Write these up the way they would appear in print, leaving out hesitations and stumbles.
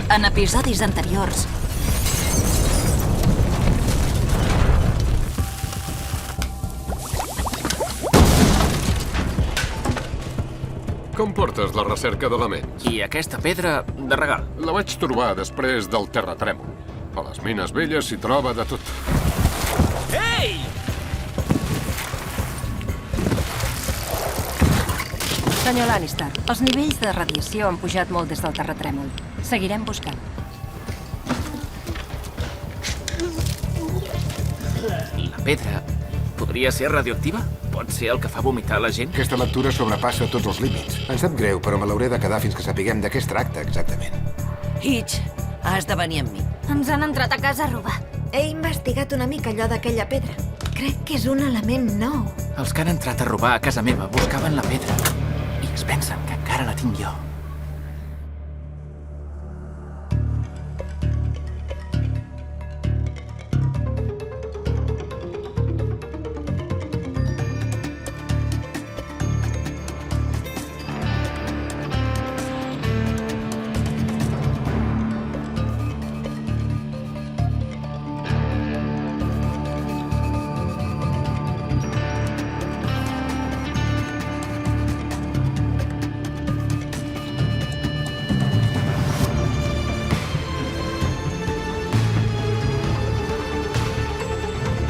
En episodis anteriors... Com portes la recerca d'elements? I aquesta pedra de regal? La vaig trobar després del terratrèmol. A les mines velles s'hi troba de tot. Ei! Senyor Lannister, els nivells de radiació han pujat molt des del terratrèmol. Seguirem buscant. La pedra podria ser radioactiva? Pot ser el que fa vomitar la gent? Aquesta lectura sobrepassa tots els límits. Em sap greu, però me l'hauré de quedar fins que sapiguem de què es tracta exactament. Hitch, has de venir amb mi. Ens han entrat a casa a robar. He investigat una mica allò d'aquella pedra. Crec que és un element nou. Els que han entrat a robar a casa meva buscaven la pedra. I es pensen que encara la tinc jo.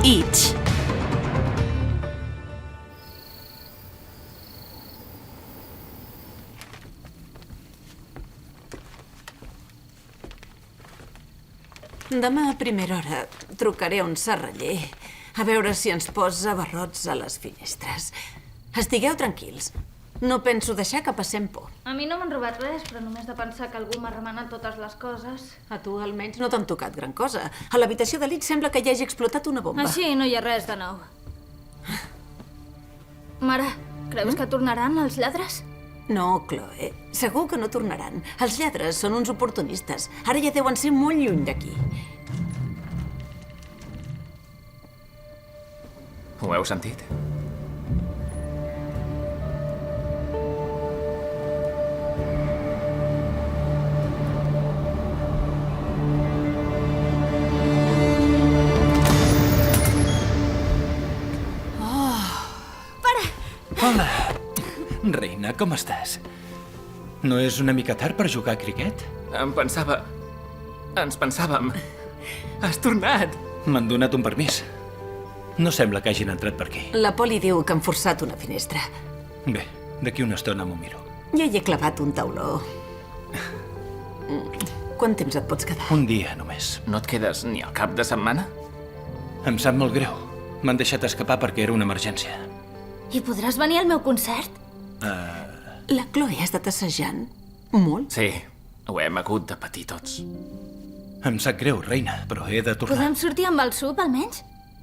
Hitch. Demà a primera hora trucaré a un serraller a veure si ens posa barrots a les finestres. Estigueu tranquils. No penso deixar que passem por. A mi no m'han robat res, però només de pensar que algú m'ha remenat totes les coses. A tu almenys no t'han tocat gran cosa. A l'habitació de Litz sembla que hi hagi explotat una bomba. Així no hi ha res de nou. Mare, creus que tornaran els lladres? No, Chloe. Segur que no tornaran. Els lladres són uns oportunistes. Ara ja deuen ser molt lluny d'aquí. Ho heu sentit? Hola. Reina, com estàs? No és una mica tard per jugar a criquet? Ens pensàvem... Has tornat! M'han donat un permís. No sembla que hagin entrat per aquí. La Poli diu que han forçat una finestra. Bé, d'aquí una estona m'ho miro. Ja hi he clavat un tauló. Quant temps et pots quedar? Un dia només. No et quedes ni al cap de setmana? Em sap molt greu. M'han deixat escapar perquè era una emergència. I podràs venir al meu concert? La Chloe ha estat assajant molt. Sí, ho hem hagut de patir tots. Em sap greu, reina, però he de tornar. Podem sortir amb el sup, almenys?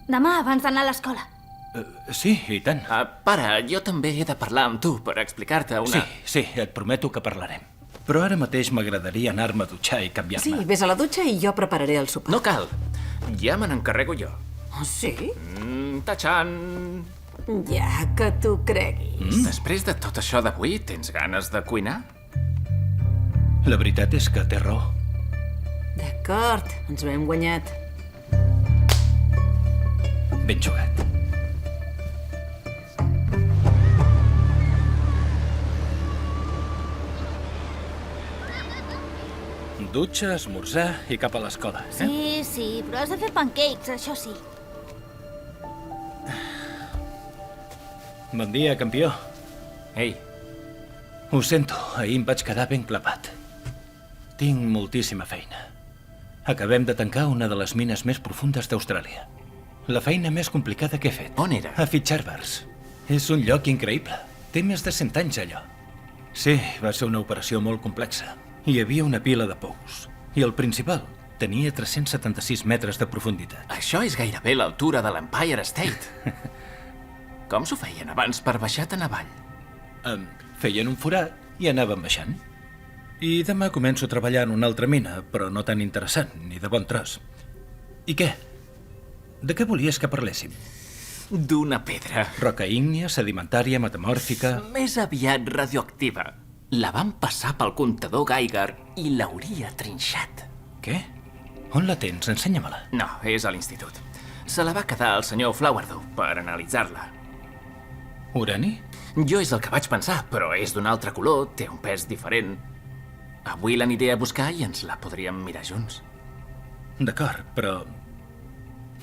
Demà, abans d'anar a l'escola. Sí, i tant. Pare, jo també he de parlar amb tu per explicar-te una... Sí, et prometo que parlarem. Però ara mateix m'agradaria anar-me a dutxar i canviar-me. Sí, vés a la dutxa i jo prepararé el sopar. No cal. Ja me n'encarrego jo. Oh, sí? Tachan! Ja que t'ho creguis. Després de tot això d'avui, tens ganes de cuinar? La veritat és que té raó. D'acord, ens ho hem guanyat. Ben jugat. Dutxa, esmorzar i cap a l'escola. Sí, però has de fer pancakes, això sí. Bon dia, campió. Ei, Ho sento, ahir em vaig quedar ben clavat. Tinc moltíssima feina. Acabem de tancar una de les mines més profundes d'Austràlia. La feina més complicada que he fet. On era? A Fitzjarvers. És un lloc increïble. Té més de 100 anys, allò. Sí, va ser una operació molt complexa. Hi havia una pila de pous. I el principal tenia 376 metres de profunditat. Això és gairebé l'altura de l'Empire State. Com s'ho feien abans per baixar tan avall? Feien un forat i anaven baixant. I demà començo a treballar en una altra mina, però no tan interessant, ni de bon tros. I què? De què volies que parléssim? D'una pedra. Roca ígnia, sedimentària, metamòrfica... Més aviat radioactiva. La van passar pel comptador Geiger i l'hauria trinxat. Què? On la tens? Ensenya-me-la. No, és a l'institut. Se la va quedar el senyor Flowerdew per analitzar-la. Urani? Jo és el que vaig pensar, però és d'un altre color, té un pes diferent. Avui l'aniré a buscar i ens la podríem mirar junts. D'acord, però...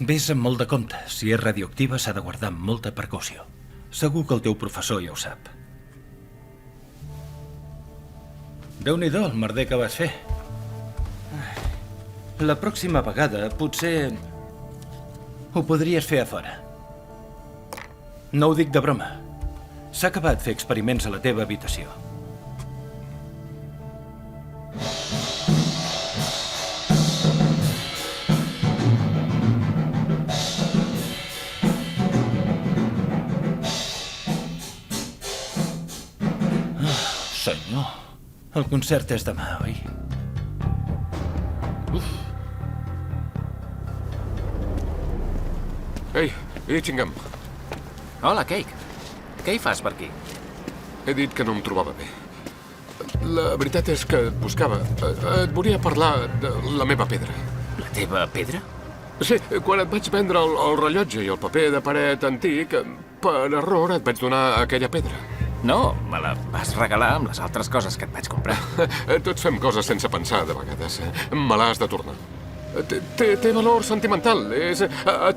Ves amb molt de compte. Si és radioactiva s'ha de guardar amb molta precaució. Segur que el teu professor ja ho sap. Déu-n'hi-do, el merder que vas fer. La pròxima vegada, potser... ho podries fer a fora. No ho dic de broma. S'ha acabat fer experiments a la teva habitació. Senyor, el concert és demà, oi? Ei, Chingham. Hola, Cake. Què hi fas per aquí? He dit que no em trobava bé. La veritat és que et buscava. Et volia parlar de la meva pedra. La teva pedra? Sí, quan et vaig vendre el rellotge i el paper de paret antic, per error et vaig donar aquella pedra. No, me la vas regalar amb les altres coses que et vaig comprar. Tots fem coses sense pensar, de vegades. Me l'has de tornar. Té valor sentimental. Et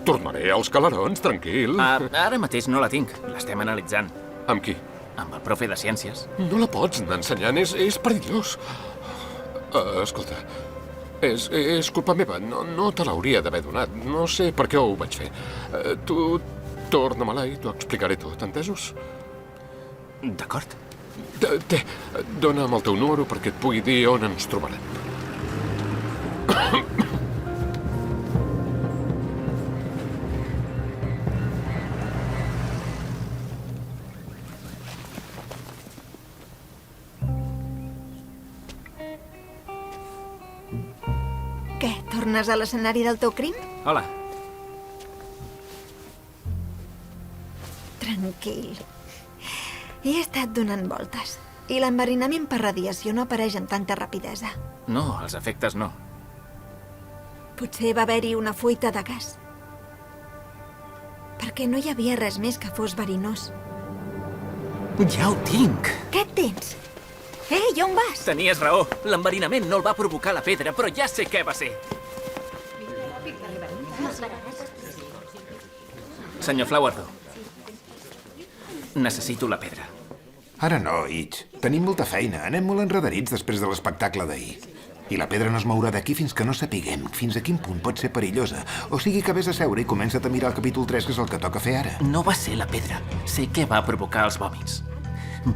tornaré als calarons, tranquil. Ara mateix no la tinc. L'estem analitzant. Amb qui? Amb el profe de ciències. No la pots anar ensenyant, és perillós. Escolta, és culpa meva. No te l'hauria d'haver donat. No sé per què ho vaig fer. Tu torna-me-la i t'ho explicaré tot, entesos? D'acord. Dona'm el teu número perquè et pugui dir on ens trobarem. Què, tornes a l'escenari del teu crim? Hola. Tranquil. He estat donant voltes. I l'enverinament per radiació no apareix amb tanta rapidesa. No, els efectes no. Potser va haver-hi una fuita de gas. Perquè no hi havia res més que fos verinós. Ja ho tinc. Què et tens? Ei, on vas? Tenies raó. L'enverinament no el va provocar la pedra, però ja sé què va ser. Senyor Flowerdew. Necessito la pedra. Ara no, Itch. Tenim molta feina. Anem molt enredarits després de l'espectacle d'ahir. I la pedra no es mourà d'aquí fins que no sapiguem fins a quin punt pot ser perillosa. O sigui que vés a seure i comença't a mirar el capítol 3, que és el que toca fer ara. No va ser la pedra. Sé què va provocar els vòmits.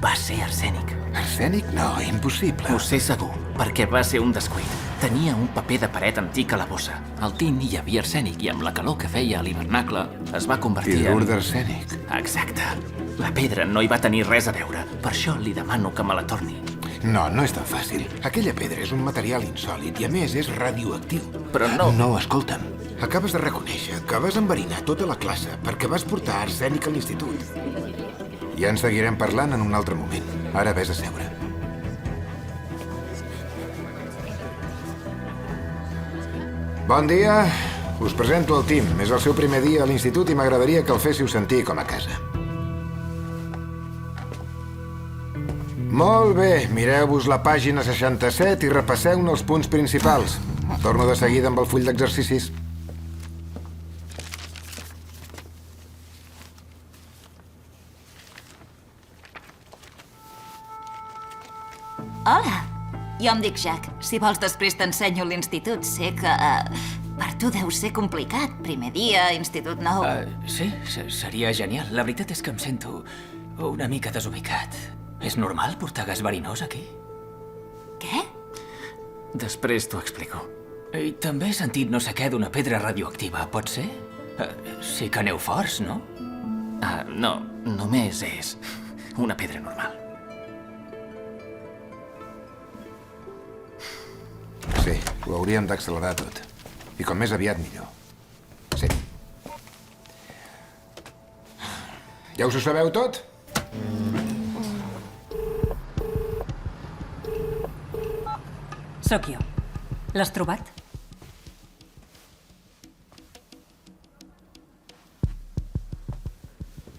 Va ser arsènic. Arsènic? No, impossible. Ho sé segur, perquè va ser un descuit. Tenia un paper de paret antic a la bossa. Al tint hi havia arsènic i amb la calor que feia a l'hivernacle es va convertir Hidrur d'arsènic. Exacte. La pedra no hi va tenir res a veure. Per això li demano que me la torni. No, no és tan fàcil. Aquella pedra és un material insòlid i, a més, és radioactiu. Però no... No, escolta'm. Acabes de reconèixer que vas enverinar tota la classe perquè vas portar arsènic a l'institut. Ja en seguirem parlant en un altre moment. Ara vés a seure. Bon dia. Us presento el Tim. És el seu primer dia a l'institut i m'agradaria que el féssiu sentir com a casa. Molt bé. Mireu-vos la pàgina 67 i repasseu-ne els punts principals. Torno de seguida amb el full d'exercicis. Hola, jo em dic Jack. Si vols després t'ensenyo l'institut. Sé que... per tu deu ser complicat. Primer dia, institut nou... Sí, seria genial. La veritat és que em sento una mica desubicat. És normal portar gas verinós aquí? Què? Després t'ho explico. I també he sentit no sé què d'una pedra radioactiva, pot ser? Sí que aneu forts, no? No, només és una pedra normal. Sí, ho hauríem d'accelerar tot. I com més aviat, millor. Sí. Ja us ho sabeu tot? Sóc jo. L'has trobat?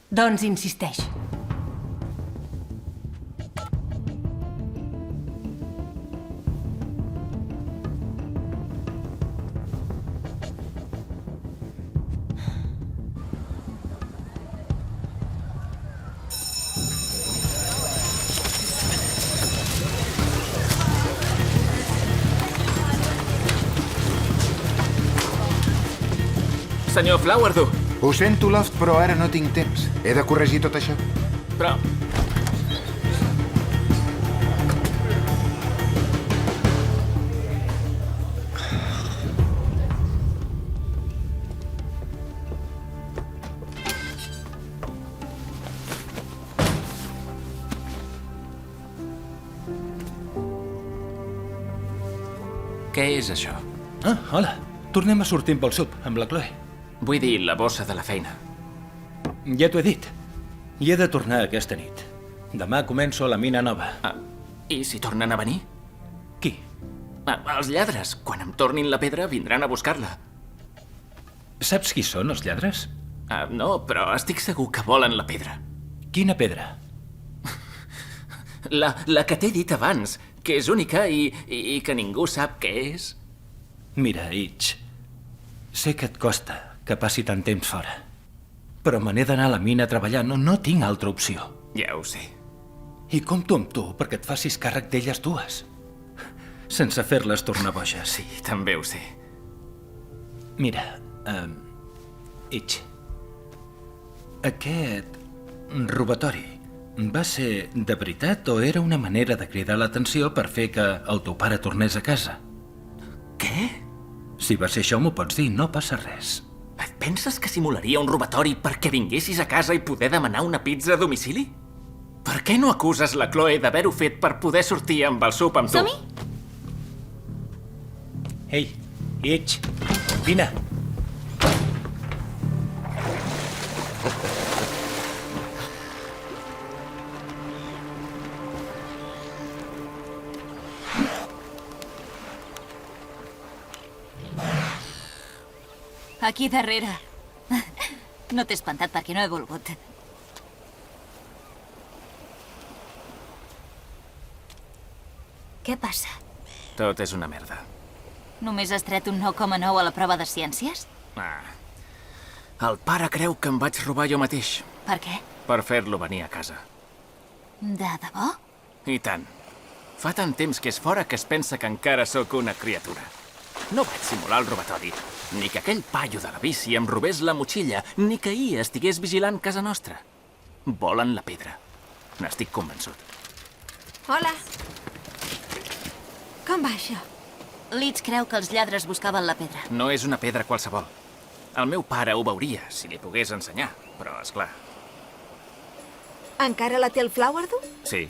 Doncs insisteix. Senyor Flowerdew, Ho sento, Loft, però ara no tinc temps. He de corregir tot això. però... Què és això? Ah, hola. Tornem a sortir amb el sup, amb la Chloe. Vull dir, la bossa de la feina. Ja t'ho he dit. Hi he de tornar aquesta nit. Demà començo a la mina nova. Ah, i si tornen a venir? Qui? Ah, els lladres. Quan em tornin la pedra, vindran a buscar-la. Saps qui són, els lladres? Ah, no, però estic segur que volen la pedra. Quina pedra? La que t'he dit abans, que és única i que ningú sap què és. Mira, Itch, sé que et costa que passi tant temps fora. Però me n'he d'anar a la mina a treballar. No tinc altra opció. Ja ho sé. I compto amb tu perquè et facis càrrec d'elles dues. Sense fer-les tornar boges. Sí, també ho sé. Mira, Itch, aquest robatori va ser de veritat o era una manera de cridar l'atenció per fer que el teu pare tornés a casa? Què? Si va ser això, m'ho pots dir, no passa res. Et penses que simularia un robatori perquè vinguessis a casa i poder demanar una pizza a domicili? Per què no acuses la Chloe d'haver-ho fet per poder sortir amb el sup amb tu? Som-hi? Ei, Itch, vine. Aquí darrere. No t'he espantat perquè no he volgut. Què passa? Tot és una merda. Només has tret un 9,9 a la prova de ciències? Ah. El pare creu que em vaig robar jo mateix. Per què? Per fer-lo venir a casa. De debò? I tant. Fa tant temps que és fora que es pensa que encara sóc una criatura. No vaig simular el robatori, ni que aquell paio de la bici em robés la motxilla, ni que ahir estigués vigilant casa nostra. Volen la pedra. N'estic convençut. Hola. Com va això? Leeds creu que els lladres buscaven la pedra. No és una pedra qualsevol. El meu pare ho veuria, si li pogués ensenyar, però, és clar. Encara la té el Flowerdew? Sí.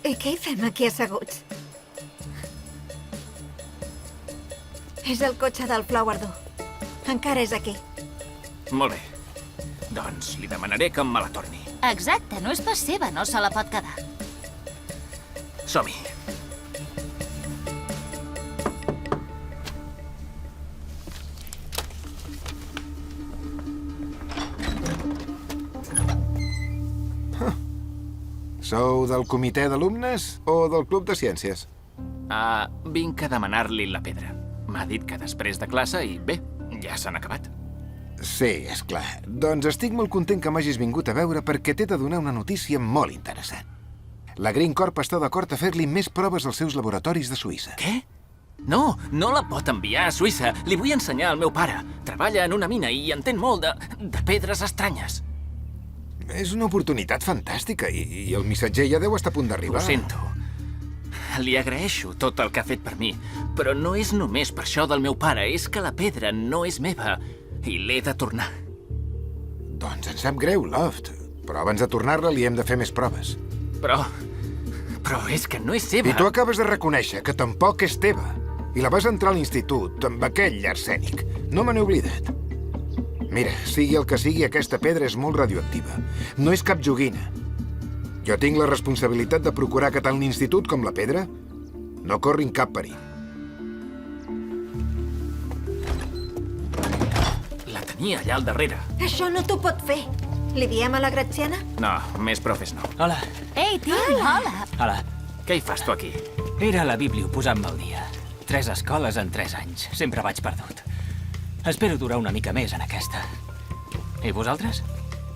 I què hi fem aquí asseguts? És el cotxe del Flowerdew. Encara és aquí. Molt bé. Doncs li demanaré que me la torni. Exacte, no és pas seva, no se la pot quedar. Som-hi. Sou del comitè d'alumnes o del club de ciències? Vinc a demanar-li la pedra. M'ha dit que després de classe i bé, ja s'han acabat. Sí, és clar. Doncs estic molt content que m'hagis vingut a veure perquè t'he de donar una notícia molt interessant. La Green Corp està d'acord a fer-li més proves als seus laboratoris de Suïssa. Què? No, no la pot enviar a Suïssa. Li vull ensenyar al meu pare. Treballa en una mina i entén molt de pedres estranyes. És una oportunitat fantàstica i el missatger ja deu estar a punt d'arribar. Ho sento. Li agraeixo tot el que ha fet per mi, però no és només per això del meu pare, és que la pedra no és meva i l'he de tornar. Doncs em sap greu, Loft, però abans de tornar-la li hem de fer més proves. Però és que no és seva. I tu acabes de reconèixer que tampoc és teva. I la vas entrar a l'institut amb aquell arsènic. No me n'he oblidat. Mira, sigui el que sigui, aquesta pedra és molt radioactiva. No és cap joguina. Jo tinc la responsabilitat de procurar que tant l'institut com la pedra no corrin cap perill. La tenia allà al darrere. Això no t'ho pot fer. Li diem a la Graziana? No, més profes no. Hola. Ei, Tim, hola. Hola. Què hi fas tu aquí? Era a la Bíblio posant-me al dia. 3 escoles en 3 anys. Sempre vaig perdut. Espero durar una mica més en aquesta. I vosaltres?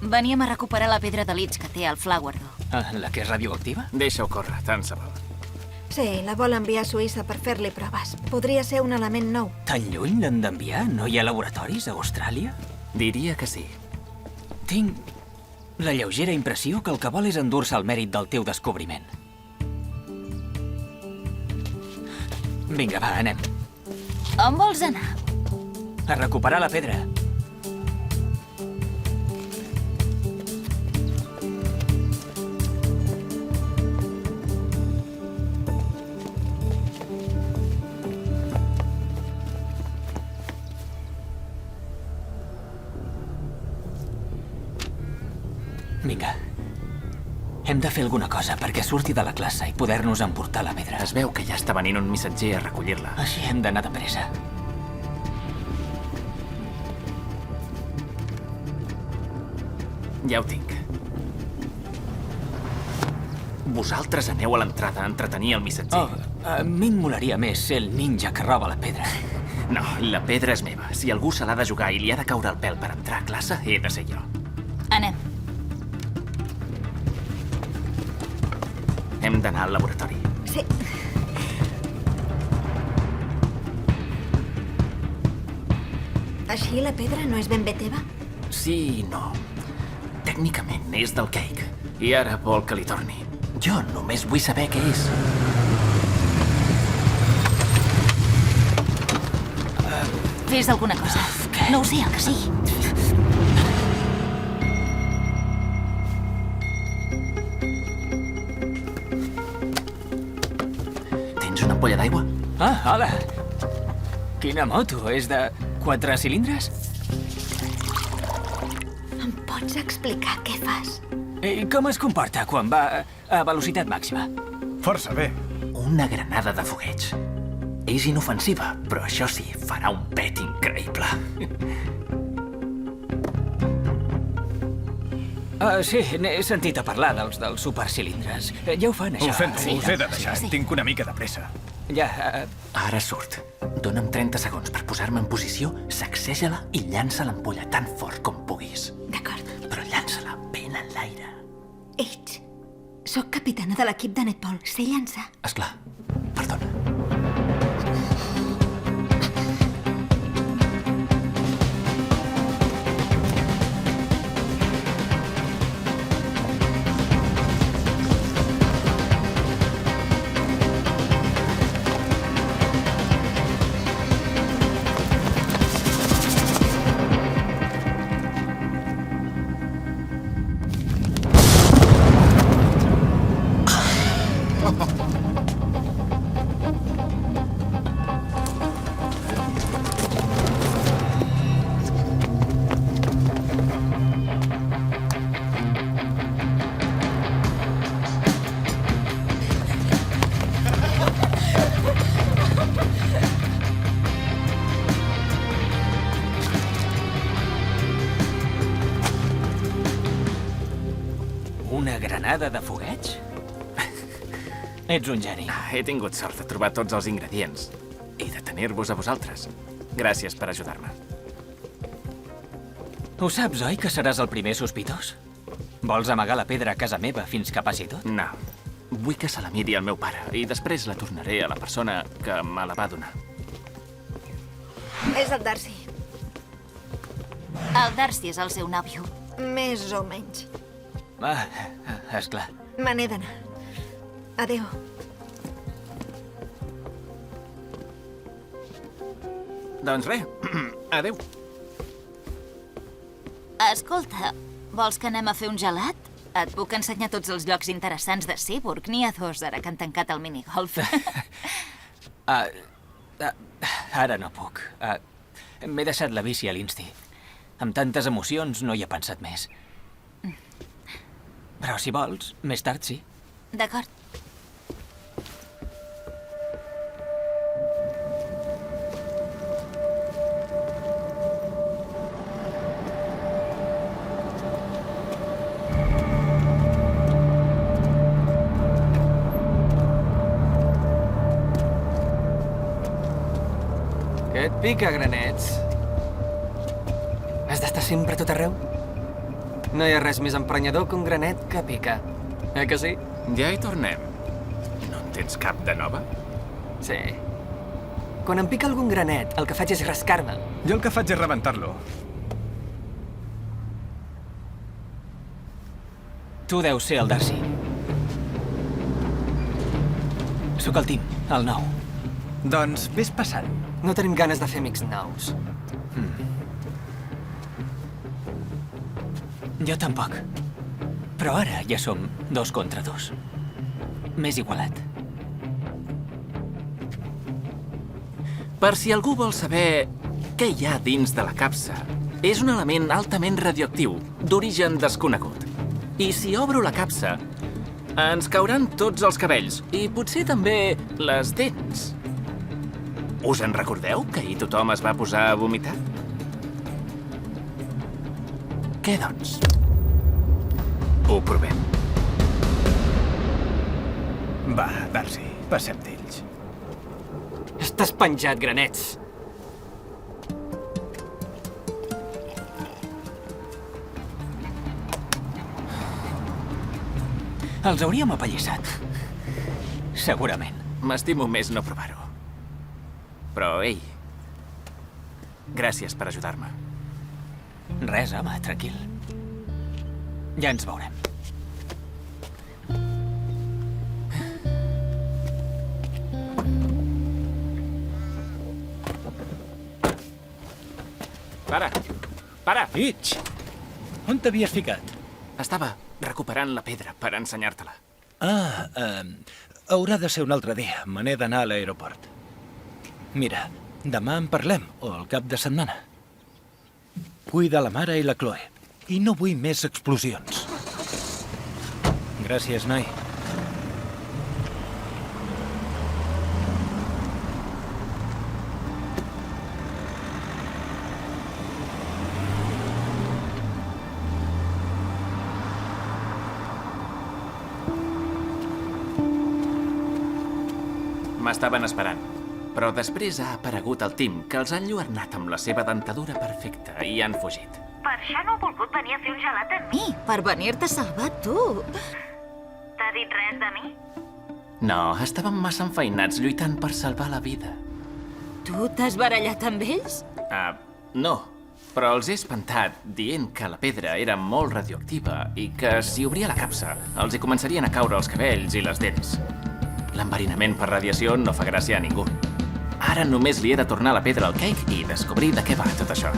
Veníem a recuperar la pedra de lits que té al Flower Dome. Ah, la que és radioactiva? Deixa-ho córrer, tant se val. Sí, la vol enviar a Suïssa per fer-li proves. Podria ser un element nou. Tan lluny l'han d'enviar? No hi ha laboratoris a Austràlia? Diria que sí. Tinc la lleugera impressió que el que vol és endur-se el mèrit del teu descobriment. Vinga, va, anem. On vols anar? A recuperar la pedra. Vinga. Hem de fer alguna cosa perquè surti de la classe i poder-nos emportar la pedra. Es veu que ja està venint un missatger a recollir-la. Així hem d'anar de pressa. Ja ho tinc. Vosaltres aneu a l'entrada a entretenir el missatger. A mi em molaria més ser el ninja que roba la pedra. No, la pedra és meva. Si algú se l'ha de jugar i li ha de caure el pèl per entrar a classe, he de ser jo. Anem. Hem d'anar al laboratori. Sí. Així la pedra no és ben bé teva? Sí i no. Tècnicament és del Cake. I ara vol que li torni. Jo només vull saber què és. Fes alguna cosa. No ho sé, el que sigui. Tens una ampolla d'aigua? Ah, hola. Quina moto? És de 4 cilindres? Em pots explicar què fas? I com es comporta quan va a velocitat màxima? Força bé. Una granada de fogueig. És inofensiva, però això sí, farà un pet increïble. Sí, n'he sentit a parlar dels supercilindres. Ja ho fan, això. Ho sento, us he de deixar. Tinc una mica de pressa. Ja, Ara surt. Dóna'm 30 segons per posar-me en posició, sacseja-la i llança l'ampolla tan fort com puguis. D'acord. Però llança-la ben en l'aire. Ets. Soc capitana de l'equip de netbol. Sé llançar. Esclar, perdona. una granada de fogueig? Ets un geni. He tingut sort de trobar tots els ingredients i de tenir-vos a vosaltres. Gràcies per ajudar-me. Ho saps, oi, que seràs el primer sospitós? Vols amagar la pedra a casa meva fins que passi tot? No. Vull que se la miri al meu pare i després la tornaré a la persona que me la va donar. És el Darcy. El Darcy és el seu nòvio. Més o menys. Ah, esclar. Me n'he d'anar. Adéu. Doncs res, adéu. Escolta, vols que anem a fer un gelat? Et puc ensenyar tots els llocs interessants de Seaburg. N'hi ha 2 ara que han tancat el minigolf. Ara no puc. M'he deixat la bici a l'Insti. Amb tantes emocions no hi he pensat més. Però si vols, més tard sí. D'acord. Què et pica, granets? Has d'estar sempre a tot arreu? No hi ha res més emprenyador que un granet que pica. Que sí? Ja hi tornem. No en tens cap de nova? Sí. Quan em pica algun granet, el que faig és rascar-me. Jo el que faig és rebentar-lo. Tu deus ser el Darcy. Sóc el Tim, el nou. Doncs vés passant. No tenim ganes de fer amics nous. Jo tampoc. Però ara ja som 2 contra 2. Més igualat. Per si algú vol saber què hi ha dins de la capsa, és un element altament radioactiu, d'origen desconegut. I si obro la capsa, ens cauran tots els cabells, i potser també les dents. Us en recordeu que ahir tothom es va posar a vomitar? Què, doncs? Ho provem. Va, Darcy, passem d'ells. Estàs penjat, granets. Els hauríem apallissat. Segurament. M'estimo més no provar-ho. Però, ei, gràcies per ajudar-me. Res, home, tranquil. Ja ens veurem. Para! Itch! On t'havies ficat? Estava recuperant la pedra per ensenyar-te-la. Haurà de ser un altre dia. Me n'he d'anar a l'aeroport. Mira, demà en parlem, o al cap de setmana. Cuida la mare i la Chloe. I no vull més explosions. Gràcies, noi. M'estaven esperant. Però després ha aparegut el Tim, que els ha enlluernat amb la seva dentadura perfecta i han fugit. Per això no ha volgut venir a fer un gelat amb mi. Per venir-te a salvar, tu. T'ha dit res de mi? No, estàvem massa enfeinats lluitant per salvar la vida. Tu t'has barallat amb ells? No, però els he espantat dient que la pedra era molt radioactiva i que si obria la capsa els hi començarien a caure els cabells i les dents. L'enverinament per radiació no fa gràcia a ningú. Ara només li he de tornar la pedra al Cake i descobrir de què va tot això.